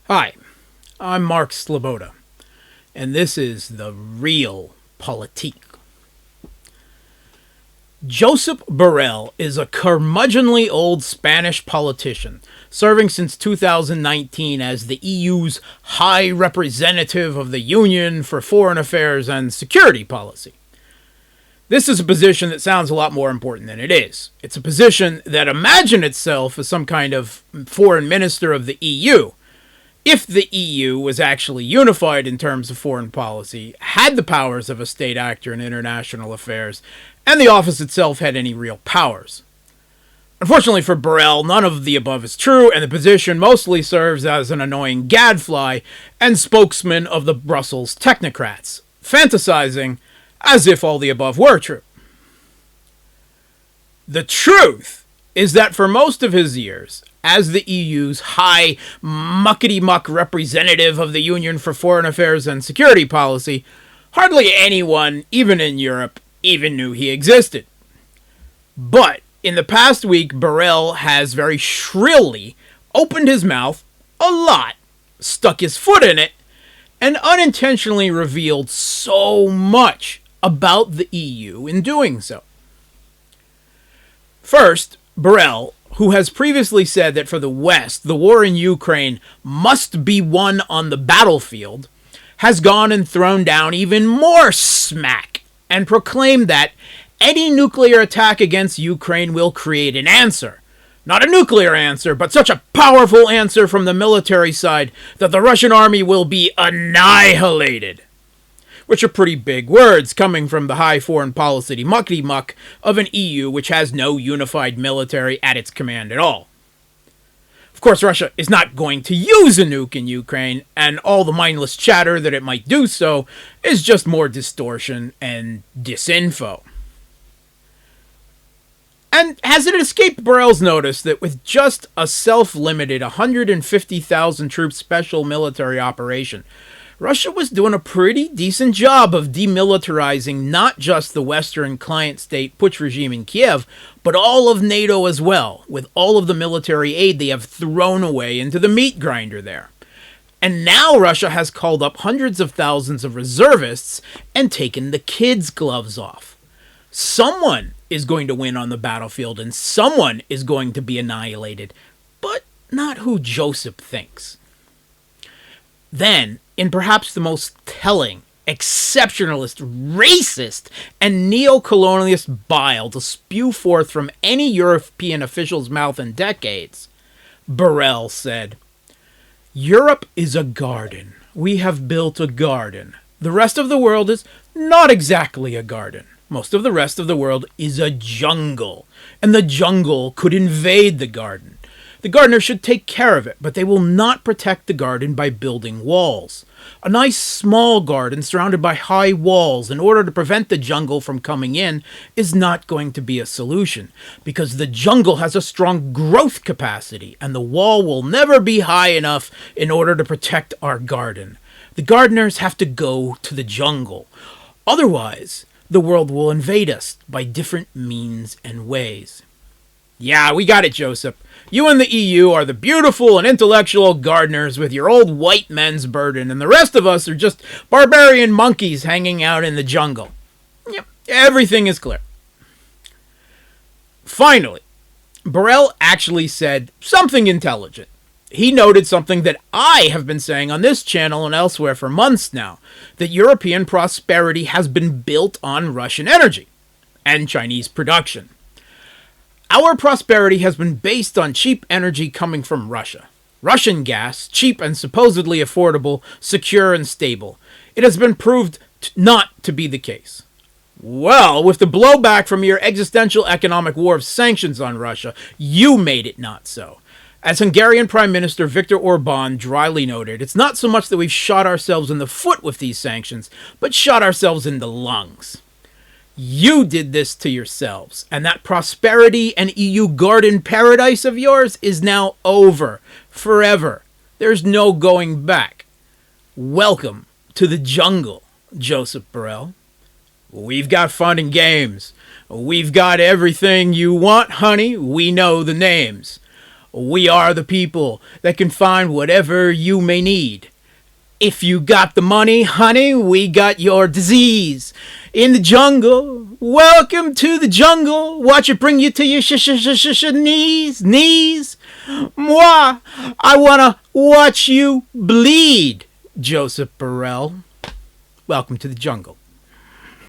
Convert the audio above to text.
Hi, I'm Mark Sleboda, and this is the real Politick. Josep Borrell is a curmudgeonly old Spanish politician, serving since 2019 as the EU's High Representative of the Union for Foreign Affairs and Security Policy. This is a position that sounds a lot more important than it is. It's a position that imagines itself as some kind of foreign minister of the EU. If the EU was actually unified in terms of foreign policy, had the powers of a state actor in international affairs, and the office itself had any real powers. Unfortunately for Borrell, none of the above is true, and the position mostly serves as an annoying gadfly and spokesman of the Brussels technocrats, fantasizing as if all the above were true. The truth is that for most of his years, as the EU's high muckety-muck representative of the Union for Foreign Affairs and Security Policy, hardly anyone, even in Europe, even knew he existed. But in the past week, Borrell has very shrilly opened his mouth a lot, stuck his foot in it, and unintentionally revealed so much about the EU in doing so. First, Borrell, who has previously said that for the West, the war in Ukraine must be won on the battlefield, has gone and thrown down even more smack and proclaimed that any nuclear attack against Ukraine will create an answer. Not a nuclear answer, but such a powerful answer from the military side that the Russian army will be annihilated. Which are pretty big words coming from the high foreign policy muckety-muck of an EU which has no unified military at its command at all. Of course, Russia is not going to use a nuke in Ukraine, and all the mindless chatter that it might do so is just more distortion and disinfo. And has it escaped Borrell's notice that with just a self-limited 150,000 troop special military operation, Russia was doing a pretty decent job of demilitarizing not just the Western client state putsch regime in Kiev, but all of NATO as well, with all of the military aid they have thrown away into the meat grinder there. And now Russia has called up hundreds of thousands of reservists and taken the kids' gloves off. Someone is going to win on the battlefield and someone is going to be annihilated, but not who Josep thinks. Then, in perhaps the most telling, exceptionalist, racist, and neo-colonialist bile to spew forth from any European official's mouth in decades, Borrell said, "Europe is a garden. We have built a garden. The rest of the world is not exactly a garden. Most of the rest of the world is a jungle, and the jungle could invade the garden. The gardeners should take care of it, but they will not protect the garden by building walls. A nice small garden surrounded by high walls in order to prevent the jungle from coming in is not going to be a solution, because the jungle has a strong growth capacity, and the wall will never be high enough in order to protect our garden. The gardeners have to go to the jungle. Otherwise, the world will invade us by different means and ways." Yeah, we got it, Joseph. You and the EU are the beautiful and intellectual gardeners with your old white men's burden, and the rest of us are just barbarian monkeys hanging out in the jungle. Yep, everything is clear. Finally, Borrell actually said something intelligent. He noted something that I have been saying on this channel and elsewhere for months now, that European prosperity has been built on Russian energy and Chinese production. Our prosperity has been based on cheap energy coming from Russia. Russian gas, cheap and supposedly affordable, secure and stable. It has been proved not to be the case. Well, with the blowback from your existential economic war of sanctions on Russia, you made it not so. As Hungarian Prime Minister Viktor Orbán dryly noted, it's not so much that we've shot ourselves in the foot with these sanctions, but shot ourselves in the lungs. You did this to yourselves, and that prosperity and EU garden paradise of yours is now over, forever. There's no going back. Welcome to the jungle, Josep Borrell. We've got fun and games. We've got everything you want, honey. We know the names. We are the people that can find whatever you may need. If you got the money, honey, we got your disease. In the jungle, welcome to the jungle. Watch it bring you to your knees. Moi, I wanna watch you bleed. Josep Borrell, welcome to the jungle.